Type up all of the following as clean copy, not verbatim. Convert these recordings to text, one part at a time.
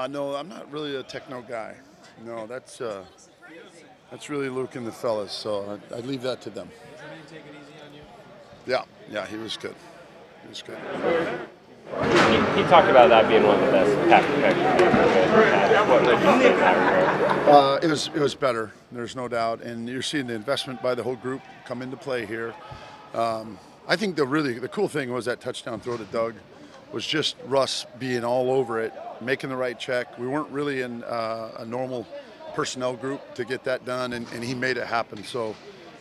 No, I'm not really a techno guy. No, that's really Luke and the fellas. So I'd leave that to them. Yeah, yeah, he was good. He was good. He talked about that being one of the best pass protections. What did you think of that regard? It was better. There's no doubt, and you're seeing the investment by the whole group come into play here. I think the cool thing was that touchdown throw to Doug was just Russ being all over it, making the right check. We weren't really in a normal personnel group to get that done, and he made it happen. So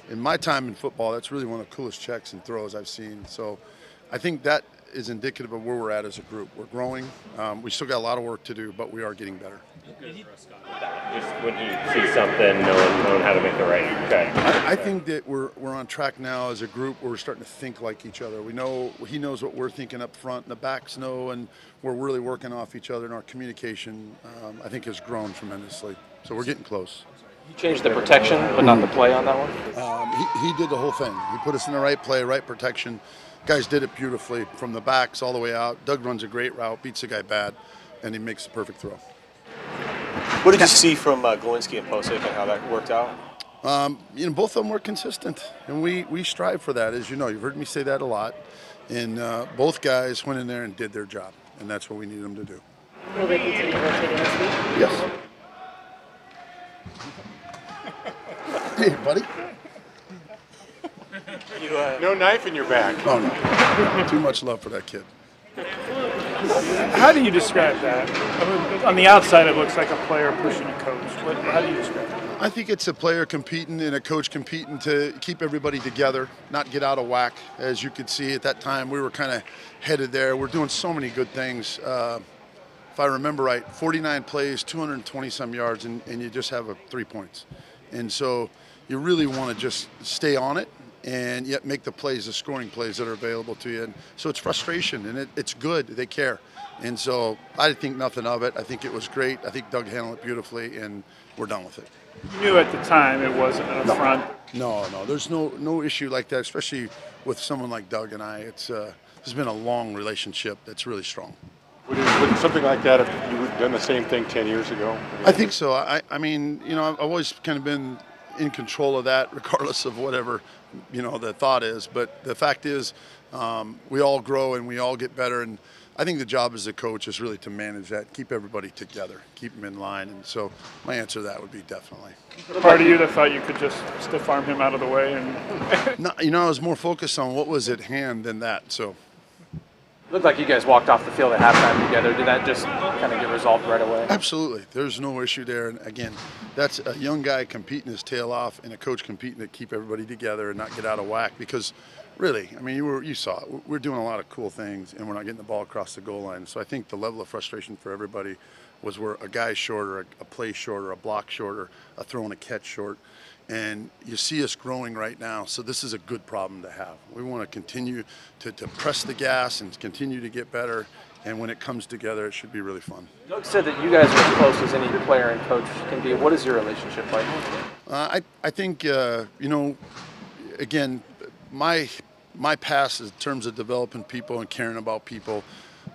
in my time in football, that's really one of the coolest checks and throws I've seen. So I think that is indicative of where we're at as a group. We're growing. We still got a lot of work to do, but we are getting better. Just when he sees something, knowing how to make the right check. I think that we're on track now as a group where we're starting to think like each other. We know he knows what we're thinking up front, and the backs know, and we're really working off each other. And our communication, I think, has grown tremendously. So we're getting close. You changed the protection, but not the play on that one? He did the whole thing. He put us in the right play, right protection. Guys did it beautifully from the backs all the way out. Doug runs a great route, beats the guy bad, and he makes the perfect throw. What did you see from Glowinski and Posick and how that worked out? Both of them were consistent, and we strive for that. As you know, you've heard me say that a lot. And both guys went in there and did their job, and that's what we need them to do. Will they continue rotating this week? Yes. Hey, buddy. No knife in your back. Oh, no. Too much love for that kid. How do you describe that? I mean, on the outside, it looks like a player pushing a coach. How do you describe it? I think it's a player competing and a coach competing to keep everybody together, not get out of whack. As you could see at that time, we were kind of headed there. We're doing so many good things. If I remember right, 49 plays, 220-some yards, and you just have 3 points. And so you really want to just stay on it and yet make the plays, the scoring plays that are available to you. And so it's frustration, and it's good. They care. And so I think nothing of it. I think it was great. I think Doug handled it beautifully, and we're done with it. You knew at the time it wasn't an affront. No. There's no issue like that, especially with someone like Doug and I. It's been a long relationship that's really strong. Would something like that, if you had done the same thing 10 years ago? I think so. I mean, I've always kind of been in control of that, regardless of whatever, the thought is. But the fact is, we all grow and we all get better. And I think the job as a coach is really to manage that, keep everybody together, keep them in line. And so my answer to that would be definitely. Part of you that thought you could just stiff arm him out of the way? And No, I was more focused on what was at hand than that. So. Looked like you guys walked off the field at halftime together. Did that just kind of get resolved right away? Absolutely. There's no issue there. And again, that's a young guy competing his tail off and a coach competing to keep everybody together and not get out of whack. Because really, I mean, you saw it. We're doing a lot of cool things and we're not getting the ball across the goal line. So I think the level of frustration for everybody was where a guy shorter, a play shorter, a block shorter, a throw and a catch short. And you see us growing right now, so this is a good problem to have. We want to continue to press the gas and continue to get better, and when it comes together, it should be really fun. Doug said that you guys are as close as any player and coach can be. What is your relationship like? I think, again, my past in terms of developing people and caring about people,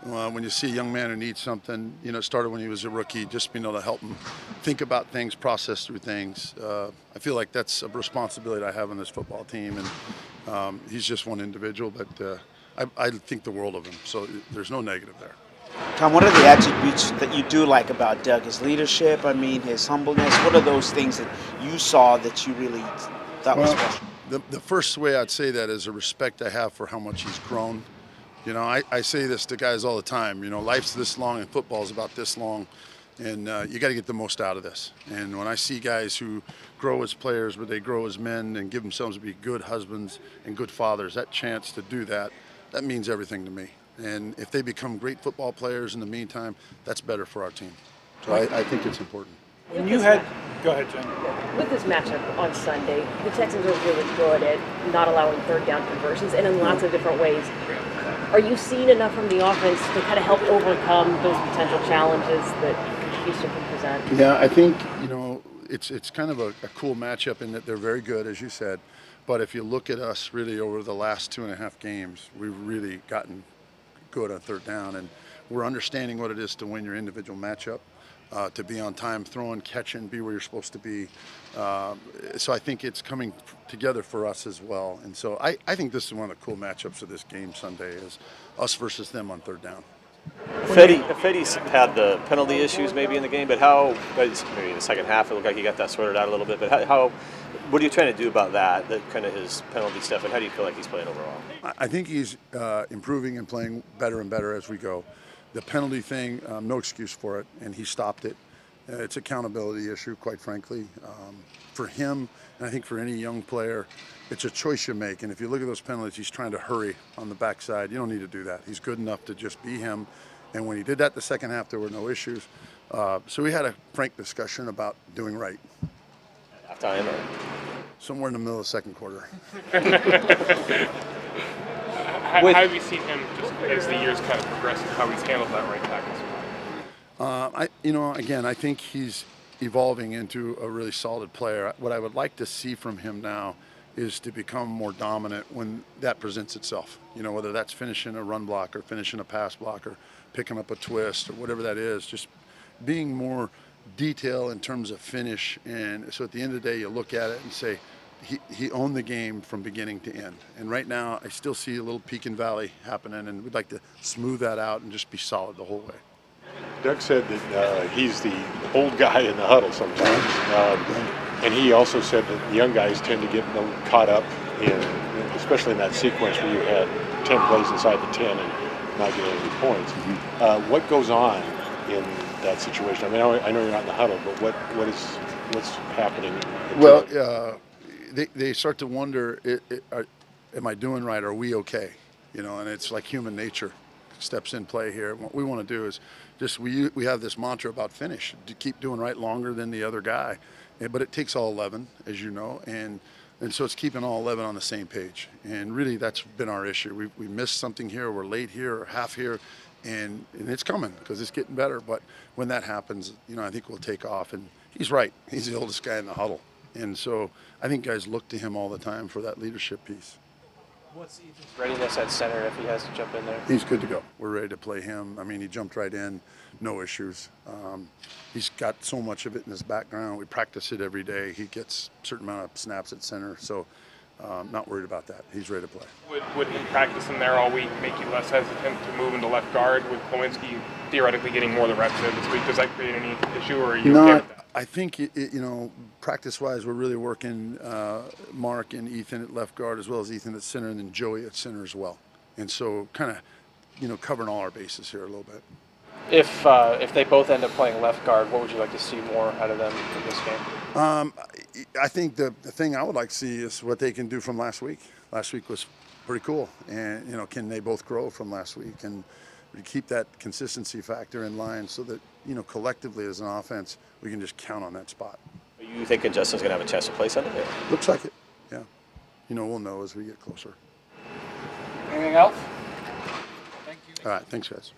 when you see a young man who needs something, it started when he was a rookie, just being able to help him think about things, process through things. I feel like that's a responsibility I have on this football team, and he's just one individual, but I think the world of him, so there's no negative there. Tom, what are the attributes that you do like about Doug? His leadership, his humbleness, what are those things that you saw that you really thought was special? The first way I'd say that is a respect I have for how much he's grown. I say this to guys all the time. Life's this long and football's about this long, and you got to get the most out of this. And when I see guys who grow as players, but they grow as men and give themselves to be good husbands and good fathers, that chance to do that, that means everything to me. And if they become great football players in the meantime, that's better for our team. So I think it's important. When you had, go ahead, Jen. With this matchup on Sunday, the Texans are really good at not allowing third down conversions and in lots of different ways. Are you seeing enough from the offense to kind of help overcome those potential challenges that Houston can present? Yeah, I think, it's kind of a cool matchup in that they're very good, as you said. But if you look at us really over the last 2.5 games, we've really gotten good on third down. And we're understanding what it is to win your individual matchup, to be on time, throwing, catching, be where you're supposed to be. So I think it's coming together for us as well. And so I think this is one of the cool matchups of this game Sunday is us versus them on third down. Fetty's had the penalty issues maybe in the game, but maybe in the second half it looked like he got that sorted out a little bit. But what are you trying to do about that kind of his penalty stuff, and how do you feel like he's playing overall? I think he's improving and playing better and better as we go. The penalty thing, no excuse for it, and he stopped it. It's an accountability issue, quite frankly. For him, and I think for any young player, it's a choice you make. And if you look at those penalties, he's trying to hurry on the backside. You don't need to do that. He's good enough to just be him. And when he did that the second half, there were no issues. So we had a frank discussion about doing right. Halftime or? Somewhere in the middle of the second quarter. How have you seen him just as the years kind of progress, how he's handled that right tackle? Again, I think he's evolving into a really solid player. What I would like to see from him now is to become more dominant when that presents itself. Whether that's finishing a run block or finishing a pass block or picking up a twist or whatever that is, just being more detail in terms of finish. And so at the end of the day, you look at it and say, he owned the game from beginning to end. And right now, I still see a little peak and valley happening, and we'd like to smooth that out and just be solid the whole way. Doug said that he's the old guy in the huddle sometimes, and he also said that the young guys tend to get caught up especially in that sequence where you had 10 plays inside the 10 and not getting any points. What goes on in that situation? I mean, I know you're not in the huddle, but what's happening? Well, they start to wonder, am I doing right? Are we okay? And it's like human nature steps in play here. What we want to do is we have this mantra about finish, to keep doing right longer than the other guy. But it takes all 11, as you know, and so it's keeping all 11 on the same page. And really, that's been our issue. We missed something here, we're late here, or half here, and it's coming because it's getting better. But when that happens, I think we'll take off. And he's right. He's the oldest guy in the huddle. And so I think guys look to him all the time for that leadership piece. What's Ethan's readiness at center if he has to jump in there? He's good to go. We're ready to play him. I mean, he jumped right in, no issues. He's got so much of it in his background. We practice it every day. He gets a certain amount of snaps at center, so not worried about that. He's ready to play. Would him practicing there all week make you less hesitant to move into left guard with Glowinski theoretically getting more of the reps in this week? Does that create any issue, or are you okay with that? I think, practice-wise, we're really working Mark and Ethan at left guard as well as Ethan at center, and then Joey at center as well. And so kind of, covering all our bases here a little bit. If they both end up playing left guard, what would you like to see more out of them in this game? I think the thing I would like to see is what they can do from last week. Last week was pretty cool. And, can they both grow from last week and keep that consistency factor in line so that, collectively as an offense, we can just count on that spot. Are you thinking Justin's going to have a chance to play Sunday? Looks like it, yeah. We'll know as we get closer. Anything else? All right, thanks, guys.